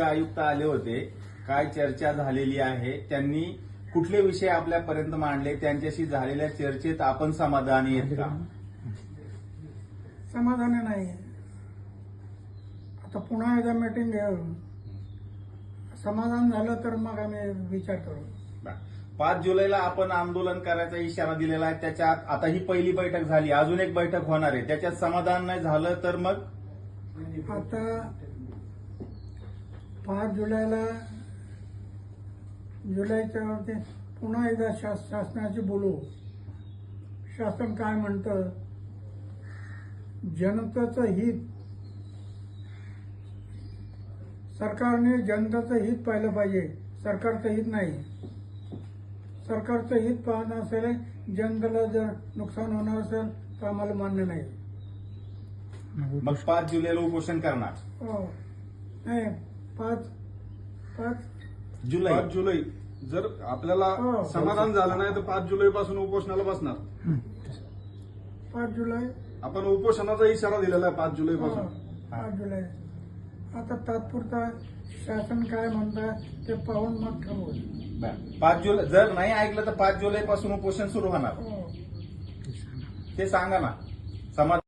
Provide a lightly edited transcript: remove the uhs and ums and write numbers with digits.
आयुक्त आले होते, काय चर्चा झालेली आहे, त्यांनी कुठले विषय आपल्यापर्यंत मांडले, त्यांच्याशी झालेल्या चर्चेत आपण समाधानी आहेत का? समाधानी नाही. आता पुन्हा एकदा मीटिंग घेऊ, समाधान झालं तर मग आम्ही विचार करू. 5 जुलैला आपण आंदोलन करायचा इशारा दिलेला आहे. त्याच्यात आता ही पहिली बैठक झाली, अजून एक बैठक होणार आहे. त्याच्यात समाधान नाही झालं तर मग आता 5 जुलैच्या वरती पुन्हा एकदा शासनाची बोलू. शासन काय म्हणतं, जनतेचं हित, सरकारने जनतेचं हित पाहिलं पाहिजे, सरकारचं हित नाही. सरकारचं हित पाहणं असेल, जनतेला जर नुकसान होणार असेल तर आम्हाला मान्य नाही. मग 5 जुलैला उपोषण करणार. हो नाही, 5 जुलै 5 जुलै जर आपल्याला समाधान झालं नाही तर 5 जुलै पासून उपोषणाला बसणार. 5 जुलै आपण उपोषणाचा इशारा दिलेला आहे 5 जुलै पासून. 5 जुलै. आता तात्पुरता शासन काय म्हणतं ते पाहून मग ठरवू. 5 जुलै जर नाही ऐकलं तर 5 जुलै पासून उपोषण सुरू होणार. ते सांगा ना. समाधान